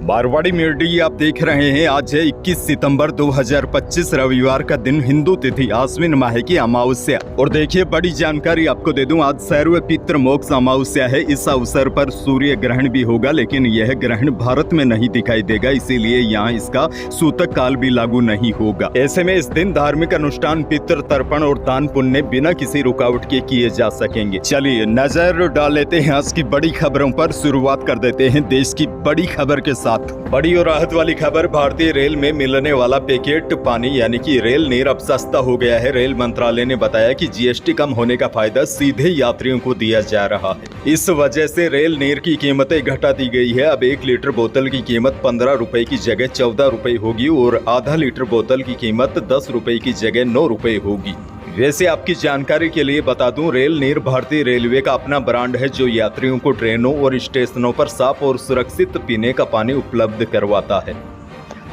Marwari media आप देख रहे हैं। आज है 21 सितंबर 2025 रविवार का दिन, हिंदू तिथि आश्विन माह की अमावस्या। और देखिए बड़ी जानकारी आपको दे दूं, आज सर्व पितृ मोक्ष अमावस्या है। इस अवसर पर सूर्य ग्रहण भी होगा, लेकिन यह ग्रहण भारत में नहीं दिखाई देगा, इसीलिए यहाँ इसका सूतक काल भी लागू नहीं होगा। ऐसे में इस दिन धार्मिक अनुष्ठान, पितृ तर्पण और दान पुण्य बिना किसी रुकावट के किए जा सकेंगे। चलिए नजर डाल लेते हैं आज की बड़ी खबरों पर। शुरुआत कर देते हैं देश की बड़ी खबर के साथ। बड़ी और राहत वाली खबर, भारतीय रेल में मिलने वाला पैकेट पानी यानी कि रेल नीर अब सस्ता हो गया है। रेल मंत्रालय ने बताया कि जीएसटी कम होने का फायदा सीधे यात्रियों को दिया जा रहा है। इस वजह से रेल नीर की कीमतें घटा दी गई है। अब 1 लीटर बोतल की कीमत 15 रुपए की जगह 14 रुपए होगी और आधा लीटर बोतल की कीमत 10 रुपए की जगह 9 रुपए होगी। वैसे आपकी जानकारी के लिए बता दूं, रेल नीर भारतीय रेलवे का अपना ब्रांड है जो यात्रियों को ट्रेनों और स्टेशनों पर साफ और सुरक्षित पीने का पानी उपलब्ध करवाता है।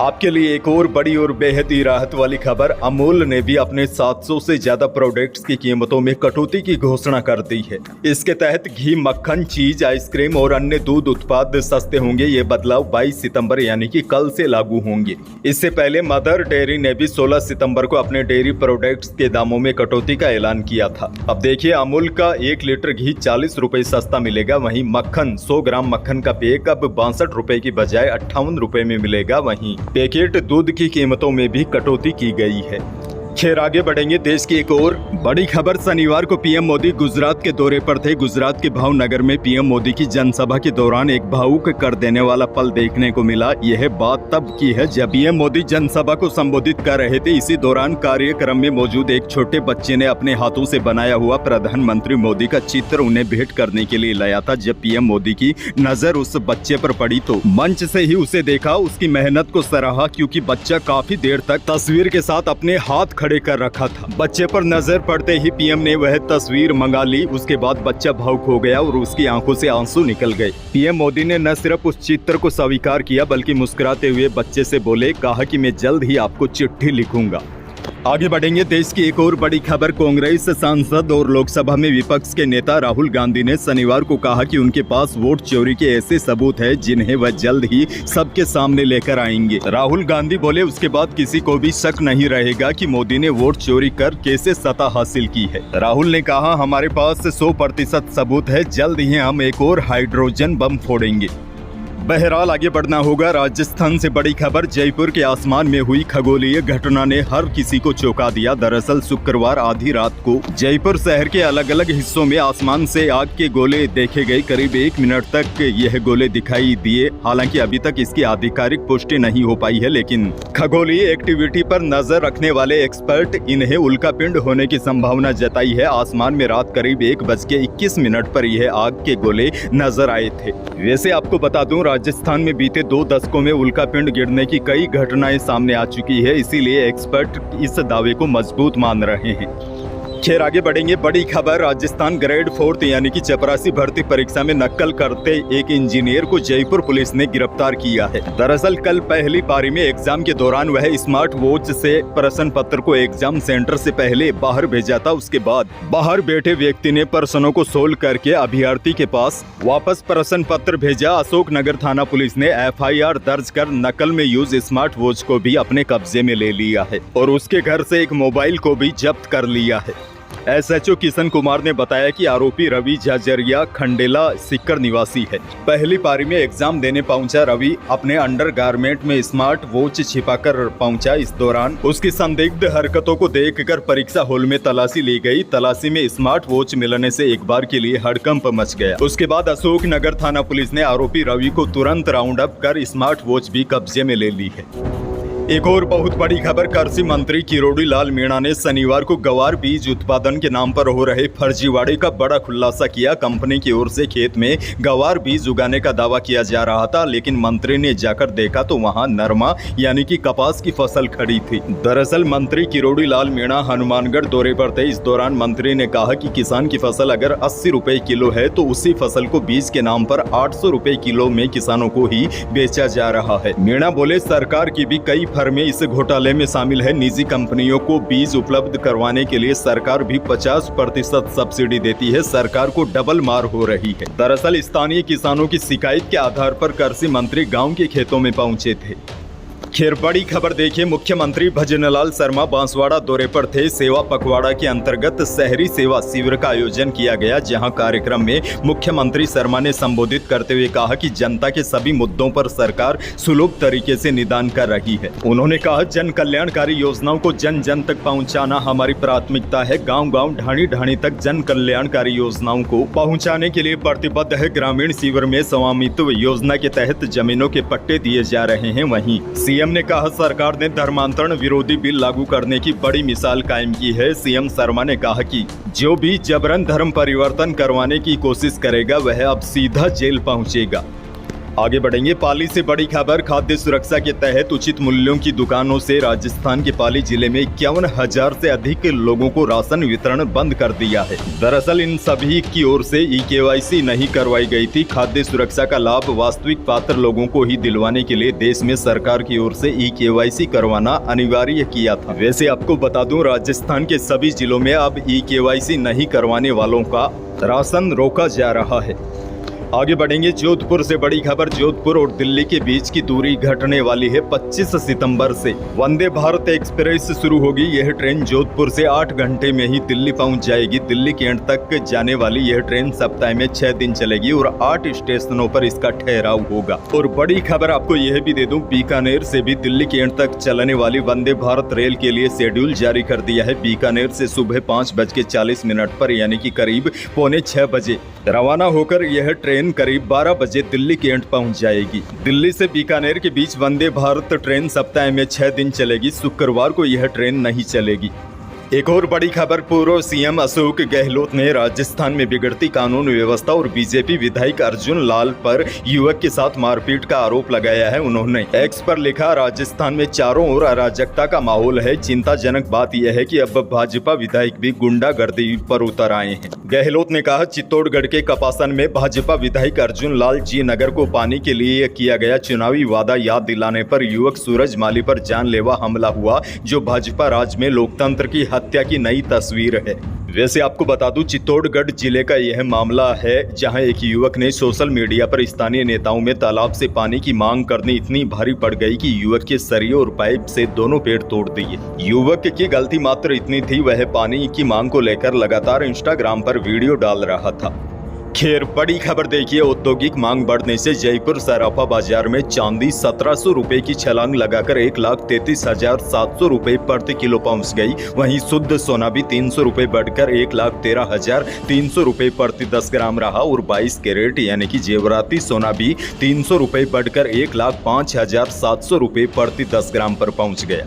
आपके लिए एक और बड़ी और बेहद ही राहत वाली खबर, अमूल ने भी अपने 700 से ज्यादा प्रोडक्ट्स की कीमतों में कटौती की घोषणा कर दी है। इसके तहत घी, मक्खन, चीज, आइसक्रीम और अन्य दूध उत्पाद सस्ते होंगे। ये बदलाव 22 सितंबर यानी कि कल से लागू होंगे। इससे पहले मदर डेयरी ने भी 16 सितंबर को अपने डेयरी प्रोडक्ट्स के दामों में कटौती का ऐलान किया था। अब देखिए, अमूल का 1 लीटर घी 40 रुपए सस्ता मिलेगा। वहीं मक्खन, 100 ग्राम मक्खन का पैक अब 62 रुपए की बजाय 58 रुपए में मिलेगा। वहीं पैकेट दूध की कीमतों में भी कटौती की गई है। खैर आगे बढ़ेंगे। देश की एक और बड़ी खबर, शनिवार को पीएम मोदी गुजरात के दौरे पर थे। गुजरात के भावनगर में पीएम मोदी की जनसभा के दौरान एक भावुक कर देने वाला पल देखने को मिला। यह बात तब की है जब पीएम मोदी जनसभा को संबोधित कर रहे थे। इसी दौरान कार्यक्रम में मौजूद एक छोटे बच्चे ने अपने हाथों से बनाया हुआ प्रधानमंत्री मोदी का चित्र उन्हें भेंट करने के लिए लाया था। जब पीएम मोदी की नजर उस बच्चे पर पड़ी तो मंच से ही उसे देखा, उसकी मेहनत को सराहा, क्योंकि बच्चा काफी देर तक तस्वीर के साथ अपने हाथ खड़े कर रखा था। बच्चे पर नजर पड़ते ही पीएम ने वह तस्वीर मंगा ली। उसके बाद बच्चा भावुक हो गया और उसकी आंखों से आंसू निकल गए। पीएम मोदी ने न सिर्फ उस चित्र को स्वीकार किया बल्कि मुस्कुराते हुए बच्चे से बोले, कहा कि मैं जल्द ही आपको चिट्ठी लिखूंगा। आगे बढ़ेंगे। देश की एक और बड़ी खबर, कांग्रेस सांसद और लोकसभा में विपक्ष के नेता राहुल गांधी ने शनिवार को कहा कि उनके पास वोट चोरी के ऐसे सबूत हैं जिन्हें वह जल्द ही सबके सामने लेकर आएंगे। राहुल गांधी बोले, उसके बाद किसी को भी शक नहीं रहेगा कि मोदी ने वोट चोरी कर कैसे सत्ता हासिल की है। राहुल ने कहा, हमारे पास 100% सबूत है, जल्द ही हम एक और हाइड्रोजन बम फोड़ेंगे। बहरहाल आगे बढ़ना होगा। राजस्थान से बड़ी खबर, जयपुर के आसमान में हुई खगोलीय घटना ने हर किसी को चौंका दिया। दरअसल शुक्रवार आधी रात को जयपुर शहर के अलग अलग हिस्सों में आसमान से आग के गोले देखे गए। करीब 1 मिनट तक यह गोले दिखाई दिए। हालांकि अभी तक इसकी आधिकारिक पुष्टि नहीं हो पाई है, लेकिन खगोलीय एक्टिविटी पर नजर रखने वाले एक्सपर्ट इन्हें उल्कापिंड होने की संभावना जताई है। आसमान में रात करीब 1:21 पर यह आग के गोले नजर आए थे। वैसे आपको बता दूं, राजस्थान में बीते 2 दशकों में उल्कापिंड गिरने की कई घटनाएं सामने आ चुकी है, इसीलिए एक्सपर्ट इस दावे को मजबूत मान रहे हैं। खैर आगे बढ़ेंगे। बड़ी खबर, राजस्थान ग्रेड 4 यानी कि चपरासी भर्ती परीक्षा में नकल करते एक इंजीनियर को जयपुर पुलिस ने गिरफ्तार किया है। दरअसल कल पहली पारी में एग्जाम के दौरान वह स्मार्ट वॉच से प्रश्न पत्र को एग्जाम सेंटर से पहले बाहर भेजा था। उसके बाद बाहर बैठे व्यक्ति ने प्रश्नों को सोल्व करके अभ्यर्थी के पास वापस प्रश्न पत्र भेजा। अशोकनगर थाना पुलिस ने FIR दर्ज कर नकल में यूज स्मार्ट वॉच को भी अपने कब्जे में ले लिया है और उसके घर से एक मोबाइल को भी जब्त कर लिया है। SHO किशन कुमार ने बताया कि आरोपी रवि झाझरिया खंडेला सिक्कर निवासी है। पहली पारी में एग्जाम देने पहुंचा रवि अपने अंडरगारमेंट में स्मार्ट वॉच छिपाकर पहुंचा। इस दौरान उसकी संदिग्ध हरकतों को देखकर परीक्षा हॉल में तलाशी ली गई। तलाशी में स्मार्ट वॉच मिलने से एक बार के लिए हड़कंप मच गया। उसके बाद अशोकनगर थाना पुलिस ने आरोपी रवि को तुरंत राउंड अप कर स्मार्ट वॉच भी कब्जे में ले ली है। एक और बहुत बड़ी खबर, कृषि मंत्री किरोड़ी लाल मीणा ने शनिवार को गवार बीज उत्पादन के नाम पर हो रहे फर्जीवाड़े का बड़ा खुलासा किया। कंपनी की ओर से खेत में गवार बीज उगाने का दावा किया जा रहा था, लेकिन मंत्री ने जाकर देखा तो वहां नरमा यानी कि कपास की फसल खड़ी थी। दरअसल मंत्री किरोड़ी लाल मीणा हनुमानगढ़ दौरे पर थे। इस दौरान मंत्री ने कहा कि किसान की फसल अगर 80 रुपए किलो है तो उसी फसल को बीज के नाम पर 800 रुपए किलो में किसानों को ही बेचा जा रहा है। मीणा बोले, सरकार की भी कई भर में इस घोटाले में शामिल है। निजी कंपनियों को बीज उपलब्ध करवाने के लिए सरकार भी 50% सब्सिडी देती है। सरकार को डबल मार हो रही है। दरअसल स्थानीय किसानों की शिकायत के आधार पर कृषि मंत्री गांव के खेतों में पहुंचे थे। खैर बड़ी खबर देखिए, मुख्यमंत्री भजनलाल शर्मा बांसवाड़ा दौरे पर थे। सेवा पखवाड़ा के अंतर्गत शहरी सेवा शिविर का आयोजन किया गया, जहां कार्यक्रम में मुख्यमंत्री शर्मा ने संबोधित करते हुए कहा कि जनता के सभी मुद्दों पर सरकार सुलभ तरीके से निदान कर रही है। उन्होंने कहा, जन कल्याणकारी योजनाओं को जन जन तक पहुंचाना हमारी प्राथमिकता है। गाँव गाँव ढाणी ढाणी तक जन कल्याणकारी योजनाओं को पहुँचाने के लिए प्रतिबद्ध है। ग्रामीण शिविर में स्वामित्व योजना के तहत जमीनों के पट्टे दिए जा रहे हैं। वहीं सीएम ने कहा, सरकार ने धर्मांतरण विरोधी बिल लागू करने की बड़ी मिसाल कायम की है। सीएम शर्मा ने कहा कि जो भी जबरन धर्म परिवर्तन करवाने की कोशिश करेगा वह अब सीधा जेल पहुंचेगा। आगे बढ़ेंगे, पाली से बड़ी खबर। खाद्य सुरक्षा के तहत उचित मूल्यों की दुकानों से राजस्थान के पाली जिले में 51,000 से अधिक लोगों को राशन वितरण बंद कर दिया है। दरअसल इन सभी की ओर से KYC नहीं करवाई गई थी। खाद्य सुरक्षा का लाभ वास्तविक पात्र लोगों को ही दिलवाने के लिए देश में सरकार की ओर से KYC करवाना अनिवार्य किया था। वैसे आपको बता दूं, राजस्थान के सभी जिलों में अब KYC नहीं करवाने वालों का राशन रोका जा रहा है। आगे बढ़ेंगे, जोधपुर से बड़ी खबर। जोधपुर और दिल्ली के बीच की दूरी घटने वाली है। 25 सितंबर से वंदे भारत एक्सप्रेस शुरू होगी। यह ट्रेन जोधपुर से 8 घंटे में ही दिल्ली पहुंच जाएगी। दिल्ली के एंड तक जाने वाली यह ट्रेन सप्ताह में 6 दिन चलेगी और 8 स्टेशनों पर इसका ठहराव होगा। और बड़ी खबर आपको यह भी दे दूं, बीकानेर से भी दिल्ली के एंड तक चलने वाली वंदे भारत रेल के लिए शेड्यूल जारी कर दिया है। बीकानेर से सुबह 5:40 पर यानी कि करीब 5:45 बजे रवाना होकर यह ट्रेन करीब 12 बजे दिल्ली के एंड पहुंच जाएगी। दिल्ली से बीकानेर के बीच वंदे भारत ट्रेन सप्ताह में 6 दिन चलेगी। शुक्रवार को यह ट्रेन नहीं चलेगी। एक और बड़ी खबर, पूर्व सीएम अशोक गहलोत ने राजस्थान में बिगड़ती कानून व्यवस्था और बीजेपी विधायक अर्जुन लाल पर युवक के साथ मारपीट का आरोप लगाया है। उन्होंने एक्स पर लिखा, राजस्थान में चारों ओर अराजकता का माहौल है। चिंताजनक बात यह है कि अब भाजपा विधायक भी गुंडागर्दी पर उतर आए हैं। गहलोत ने कहा, चित्तौड़गढ़ के कपासन में भाजपा विधायक अर्जुन लाल जी नगर को पानी के लिए किया गया चुनावी वादा याद दिलाने पर युवक सूरज माली पर जानलेवा हमला हुआ, जो भाजपा राज में लोकतंत्र की हत्या की नई तस्वीर है। वैसे आपको बता दूं, चित्तौड़गढ़ जिले का यह मामला है, जहां एक युवक ने सोशल मीडिया पर स्थानीय नेताओं में तालाब से पानी की मांग करनी इतनी भारी पड़ गई कि युवक के सरिये और पाइप से दोनों पेड़ तोड़ दिए। युवक की गलती मात्र इतनी थी, वह पानी की मांग को लेकर लगातार इंस्टाग्राम पर वीडियो डाल रहा था। खैर बड़ी खबर देखिए, औद्योगिक मांग बढ़ने से जयपुर सराफा बाजार में चांदी 1700 रुपए की छलांग लगाकर 1,33,700 रुपए प्रति किलो पहुंच गई। वहीं शुद्ध सोना भी 300 रुपए बढ़कर 1,13,300 रुपए प्रति 10 ग्राम रहा और 22 कैरेट यानी कि जेवराती सोना भी 300 रुपए बढ़कर 1,05,700 रुपए प्रति 10 ग्राम पर पहुंच गया।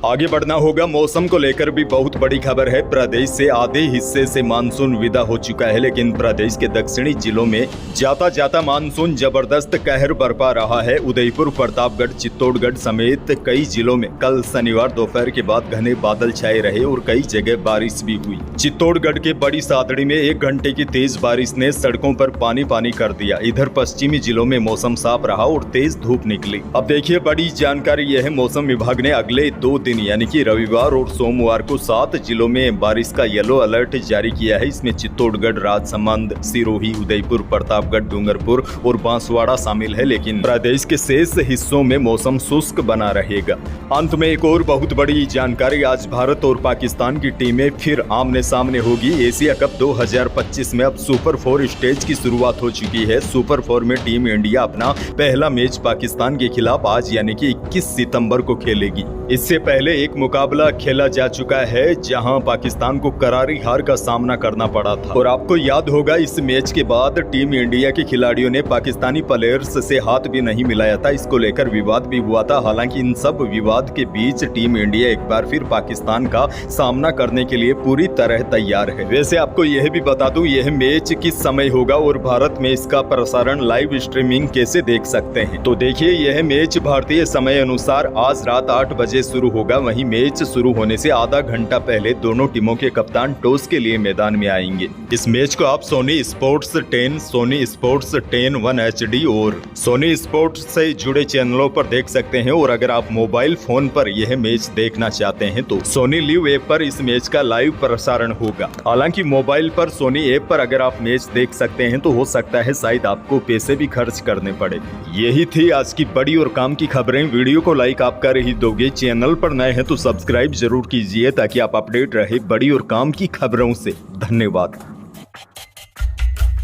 आगे बढ़ना होगा, मौसम को लेकर भी बहुत बड़ी खबर है। प्रदेश से आधे हिस्से से मानसून विदा हो चुका है, लेकिन प्रदेश के दक्षिणी जिलों में जाता जाता मानसून जबरदस्त कहर बरपा रहा है। उदयपुर, प्रतापगढ़, चित्तौड़गढ़ समेत कई जिलों में कल शनिवार दोपहर के बाद घने बादल छाए रहे और कई जगह बारिश भी हुई। चित्तौड़गढ़ के बड़ी सादड़ी में 1 घंटे की तेज बारिश ने सड़कों पर पानी पानी कर दिया। इधर पश्चिमी जिलों में मौसम साफ रहा और तेज धूप निकली। अब देखिए बड़ी जानकारी यह है, मौसम विभाग ने अगले 2 दिन यानी कि रविवार और सोमवार को 7 जिलों में बारिश का येलो अलर्ट जारी किया है। इसमें चित्तौड़गढ़, राजसमंद, सिरोही, उदयपुर, प्रतापगढ़, डूंगरपुर और बांसवाड़ा शामिल है, लेकिन प्रदेश के शेष हिस्सों में मौसम शुष्क बना रहेगा। अंत में एक और बहुत बड़ी जानकारी, आज भारत और पाकिस्तान की टीमें फिर आमने सामने होगी। एशिया कप 2025 में अब सुपर 4 स्टेज की शुरुआत हो चुकी है। सुपर 4 में टीम इंडिया अपना पहला मैच पाकिस्तान के खिलाफ आज यानी कि 21 सितंबर को खेलेगी। इससे पहले एक मुकाबला खेला जा चुका है, जहां पाकिस्तान को करारी हार का सामना करना पड़ा था। और आपको याद होगा, इस मैच के बाद टीम इंडिया के खिलाड़ियों ने पाकिस्तानी प्लेयर्स से हाथ भी नहीं मिलाया था। इसको लेकर विवाद भी हुआ था। हालांकि इन सब विवाद के बीच टीम इंडिया एक बार फिर पाकिस्तान का सामना करने के लिए पूरी तरह तैयार है। वैसे आपको यह भी बता दूं, यह मैच किस समय होगा और भारत में इसका प्रसारण लाइव स्ट्रीमिंग कैसे देख सकते हैं। तो देखिए, यह मैच भारतीय समय अनुसार आज रात 8 बजे शुरू होगा। होगा। वहीं मैच शुरू होने से आधा घंटा पहले दोनों टीमों के कप्तान टॉस के लिए मैदान में आएंगे। इस मैच को आप Sony Sports 10, Sony Sports 10 1 HD और सोनी स्पोर्ट्स से जुड़े चैनलों पर देख सकते हैं। और अगर आप मोबाइल फोन पर यह मैच देखना चाहते हैं तो सोनी लिव ऐप पर इस मैच का लाइव प्रसारण होगा। हालांकि मोबाइल पर सोनी ऐप पर अगर आप मैच देख सकते हैं तो हो सकता है शायद आपको पैसे भी खर्च करने पड़े। यही थी आज की बड़ी और काम की खबरें। वीडियो को लाइक आप कर ही दोगे, चैनल पर नए हैं तो सब्सक्राइब जरूर कीजिए ताकि आप अपडेट रहे बड़ी और काम की खबरों से। धन्यवाद।